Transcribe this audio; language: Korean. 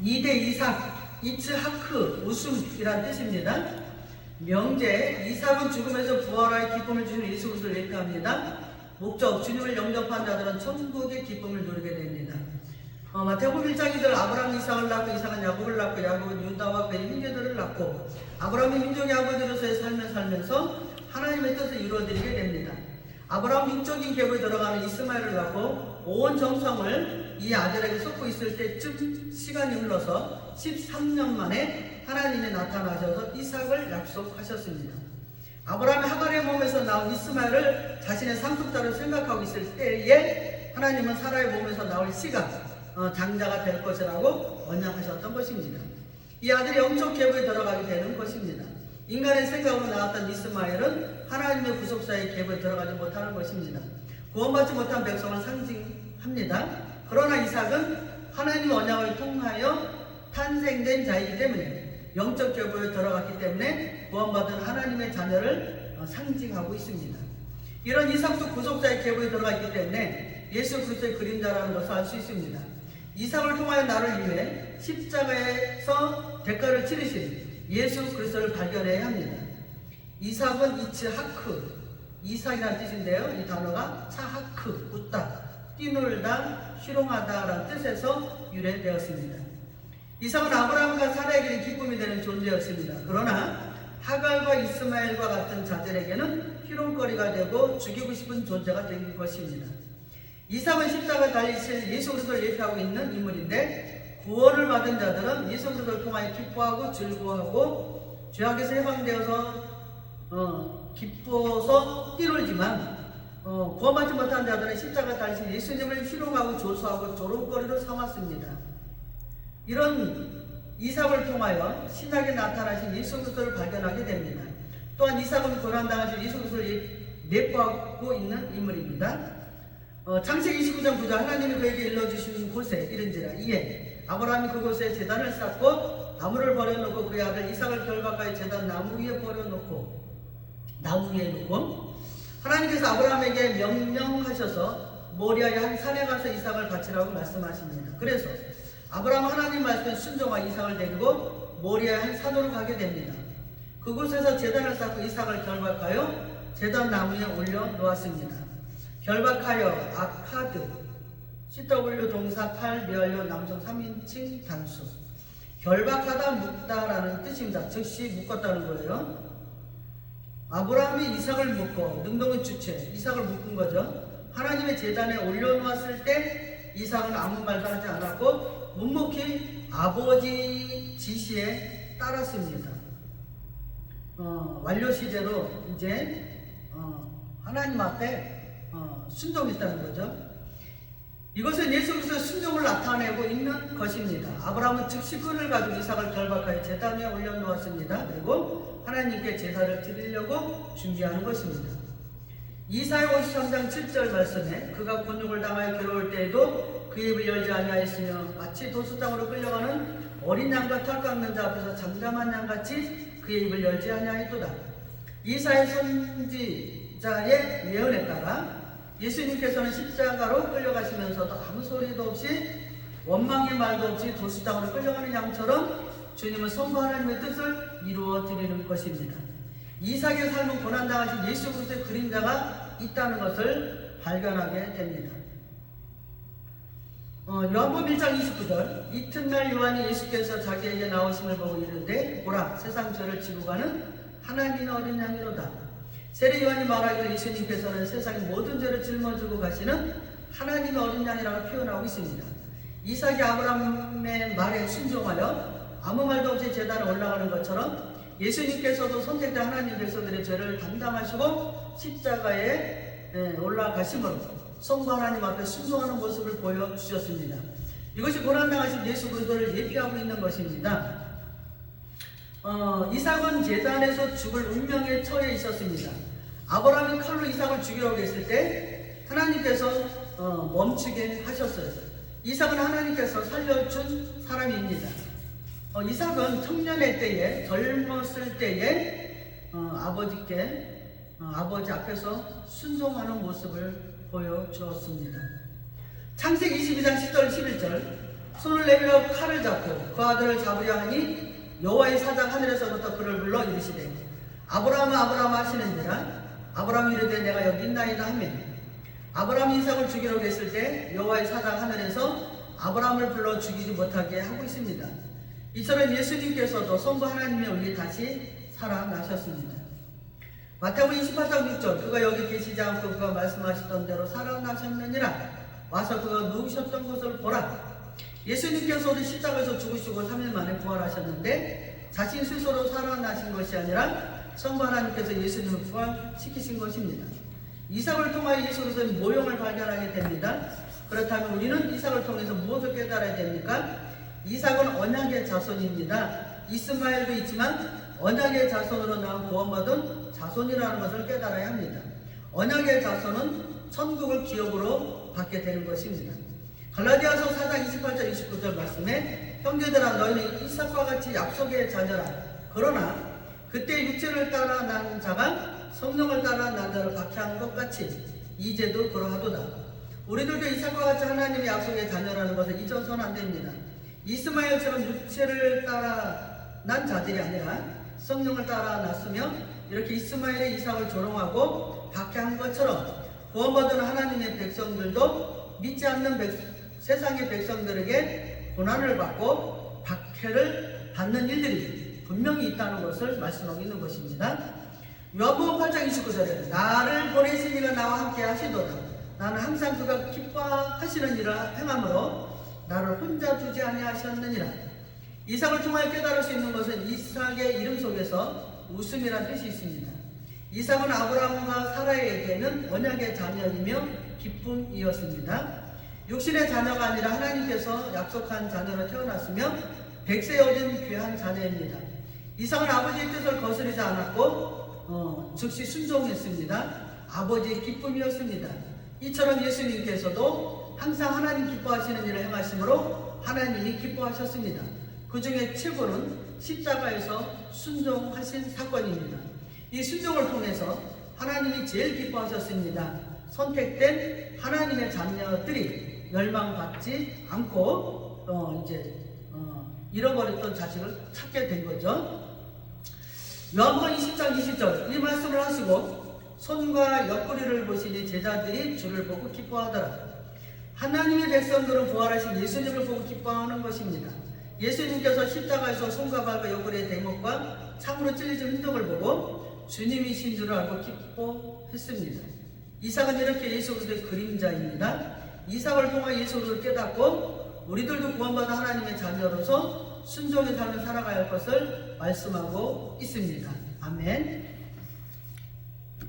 2대 이삭, 이츠하크, 웃음이란 뜻입니다. 명제, 이삭은 죽음에서 부활하여 기쁨을 주신 예수 그리스도를 예표합니다. 목적, 주님을 영접한 자들은 천국의 기쁨을 누리게 됩니다. 마태복음 1장 2절, 아브라함이 이삭을 낳고 이삭은 야곱을 낳고 야곱은 유다와 그의 형제들을 낳고 아브라함이 민족의 아버지로서의 삶을 살면서 하나님의 뜻을 이루어드리게 됩니다. 아브라함 육적인 계보에 들어가는 이스마엘을 낳고 온 정성을 이 아들에게 쏟고 있을 때쯤 시간이 흘러서 13년 만에 하나님이 나타나셔서 이삭을 약속하셨습니다. 아브라함이 하갈의 몸에서 나온 이스마엘을 자신의 상속자로 생각하고 있을 때에 하나님은 사라의 몸에서 나올 씨가 장자가 될 것이라고 언약하셨던 것입니다. 이 아들이 영적 계보에 들어가게 되는 것입니다. 인간의 생각으로 나왔던 이스마엘은 하나님의 구속사의 계보에 들어가지 못하는 것입니다. 구원받지 못한 백성을 상징합니다. 그러나 이삭은 하나님의 언약을 통하여 탄생된 자이기 때문에 영적 계보에 들어갔기 때문에 구원받은 하나님의 자녀를 상징하고 있습니다. 이런 이삭도 구속사의 계보에 들어가 있기 때문에 예수 그리스도의 그림자라는 것을 알 수 있습니다. 이삭을 통하여 나를 위해 십자가에서 대가를 치르신 예수 그리스도를 발견해야 합니다. 이삭은 이츠하크, 이삭이라는 뜻인데요. 이 단어가 차하크, 웃다, 뛰놀다, 희롱하다 라는 뜻에서 유래되었습니다. 이삭은 아브라함과 사라에게는 기쁨이 되는 존재였습니다. 그러나 하갈과 이스마엘과 같은 자들에게는 희롱거리가 되고 죽이고 싶은 존재가 된 것입니다. 이삭은 십자가에 달리실 예수 그리스도를 예표하고 있는 인물인데 구원을 받은 자들은 예수 그리스도를 통하여 기뻐하고 즐거워하고 죄악에서 해방되어서 기뻐서 뛰놀지만 구원받지 못한 자들은 십자가에 달리신 예수님을 희롱하고 조소하고 조롱거리로 삼았습니다. 이런 이삭을 통하여 신약에 나타나신 예수 그리스도를 발견하게 됩니다. 또한 이삭은 고난당하신 예수 그리스도를 내포하고 있는 인물입니다. 창세기 29장 9절, 하나님이 그에게 일러주신 곳에 이른지라 이에 아브라함이 그곳에 제단을 쌓고 나무를 버려놓고 그의 아들 이삭을 결박하여 제단 나무 위에 놓고 하나님께서 아브라함에게 명령하셔서 모리아의 한 산에 가서 이삭을 바치라고 말씀하십니다. 그래서 아브라함은 하나님 말씀에 순종하여 이삭을 데리고 모리아의 한 산으로 가게 됩니다. 그곳에서 제단을 쌓고 이삭을 결박하여 제단 나무에 올려놓았습니다. 결박하여 아카드, CW 동사 칼, 메얼려 남성 3인칭 단수. 결박하다, 묶다라는 뜻입니다. 즉시 묶었다는 거예요. 아브라함이 이삭을 묶고 능동의 주체, 이삭을 묶은 거죠. 하나님의 제단에 올려놓았을 때 이삭은 아무 말도 하지 않았고 묵묵히 아버지 지시에 따랐습니다. 완료 시제로 이제 하나님 앞에 순종했다는 거죠. 이것은 예수 그리스도의 순종을 나타내고 있는 것입니다. 아브라함은 즉시 끈을 가지고 이삭을 결박하여 제단 위에 올려놓았습니다. 그리고 하나님께 제사를 드리려고 준비하는 것입니다. 이사야 53장 7절 말씀에 그가 곤욕을 당하여 괴로울 때에도 그 입을 열지 아니하였으며 마치 도수장으로 끌려가는 어린 양과 털 깎는 자 앞에서 잠잠한 양같이 그의 입을 열지 아니하였도다. 이사야 선지자의 예언에 따라 예수님께서는 십자가로 끌려가시면서도 아무 소리도 없이 원망의 말도 없이 도수장으로 끌려가는 양처럼 주님은 성부 하나님의 뜻을 이루어 드리는 것입니다. 이삭의 삶은 고난당하신 예수 그리스도의 그림자가 있다는 것을 발견하게 됩니다. 요한복음 1장 29절, 이튿날 요한이 예수께서 자기에게 나오심을 보고 이르되 보라 세상 죄를 지고 가는 하나님의 어린 양이로다. 세례 요한이 말하기를 예수님께서는 세상의 모든 죄를 짊어지고 가시는 하나님의 어린 양이라고 표현하고 있습니다. 이삭이 아브라함의 말에 순종하여 아무 말도 없이 제단에 올라가는 것처럼 예수님께서도 선택된 하나님 백성들의 죄를 담당하시고 십자가에 올라가심으로 성부 하나님 앞에 순종하는 모습을 보여주셨습니다. 이것이 고난당하신 예수 그리스도를 예표하고 있는 것입니다. 이삭은 제단에서 죽을 운명에 처해 있었습니다. 아브라함이 칼로 이삭을 죽이려고 했을 때 하나님께서 멈추게 하셨어요. 이삭은 하나님께서 살려준 사람입니다. 이삭은 청년의 때에, 젊었을 때에 아버지 앞에서 순종하는 모습을 보여주었습니다. 창세기 22장 10절 11절, 손을 내밀어 칼을 잡고 그 아들을 잡으려 하니 여호와의 사자가 하늘에서부터 그를 불러 이르시되 아브라함아 아브라함 하시는지라. 아브라함이 이르되 내가 여기 있나이다 하며 아브라함이 이삭을 죽이려고 했을 때 여호와의 사자가 하늘에서 아브라함을 불러 죽이지 못하게 하고 있습니다. 이처럼 예수님께서도 성부 하나님의 은리 다시 살아나셨습니다. 마태복음 28장 6절 그가 여기 계시지 않고 그가 말씀하시던 대로 살아나셨느니라. 와서 그가 누우셨던 것을 보라. 예수님께서도 십자가에서 죽으시고 3일 만에 부활하셨는데 자신 스스로 살아나신 것이 아니라 성부 하나님께서 예수님을 부활시키신 것입니다. 이삭을 통하여 예수 그리스도의 모형을 발견하게 됩니다. 그렇다면 우리는 이삭을 통해서 무엇을 깨달아야 됩니까? 이삭은 언약의 자손입니다. 이스마엘도 있지만 언약의 자손으로 나온 구원받은 자손이라는 것을 깨달아야 합니다. 언약의 자손은 천국을 기업으로 받게 되는 것입니다. 갈라디아서 4장 28절 29절 말씀에 형제들아 너희는 이삭과 같이 약속의 자녀라. 그러나 그때 육체를 따라 난 자가 성령을 따라 난 자를 박해한 것 같이 이제도 그러하도다. 우리들도 이삭과 같이 하나님의 약속의 자녀라는 것을 잊어서는 안 됩니다. 이스마엘처럼 육체를 따라 난 자들이 아니라 성령을 따라 났으며 이렇게 이스마엘의 이삭을 조롱하고 박해한 것처럼 구원받은 하나님의 백성들도 믿지 않는 세상의 백성들에게 고난을 받고 박해를 받는 일들이 분명히 있다는 것을 말씀하고 있는 것입니다. 요한복음 8장 29절에 나를 보내신 이가 나와 함께 하시도다. 나는 항상 그가 기뻐하시는 일을 행함으로 나를 혼자 두지 아니하셨느니라. 이삭을 통하여 깨달을 수 있는 것은 이삭의 이름 속에서 웃음이라는 뜻이 있습니다. 이삭은 아브라함과 사라에게는 언약의 자녀이며 기쁨이었습니다. 육신의 자녀가 아니라 하나님께서 약속한 자녀로 태어났으며 100세 어린 귀한 자녀입니다. 이삭은 아버지의 뜻을 거스르지 않았고 즉시 순종했습니다. 아버지의 기쁨이었습니다. 이처럼 예수님께서도 항상 하나님 기뻐하시는 일을 행하심으로 하나님이 기뻐하셨습니다. 그 중에 최고는 십자가에서 순종하신 사건입니다. 이 순종을 통해서 하나님이 제일 기뻐하셨습니다. 선택된 하나님의 자녀들이 멸망받지 않고 잃어버렸던 자식을 찾게 된 거죠. 요한복음 20장 20절 이 말씀을 하시고 손과 옆구리를 보시니 제자들이 주를 보고 기뻐하더라. 하나님의 백성들은 부활하신 예수님을 보고 기뻐하는 것입니다. 예수님께서 십자가에서 손과 발과 옆구리의 대목과 창으로 찔리신 흔적을 보고 주님이신 줄 알고 기뻐했습니다. 이삭은 이렇게 예수 그리스도의 그림자입니다. 이삭을 통해 예수 그리스도를 깨닫고 우리들도 구원받은 하나님의 자녀로서 순종의 삶을 살아가야 할 것을 말씀하고 있습니다. 아멘.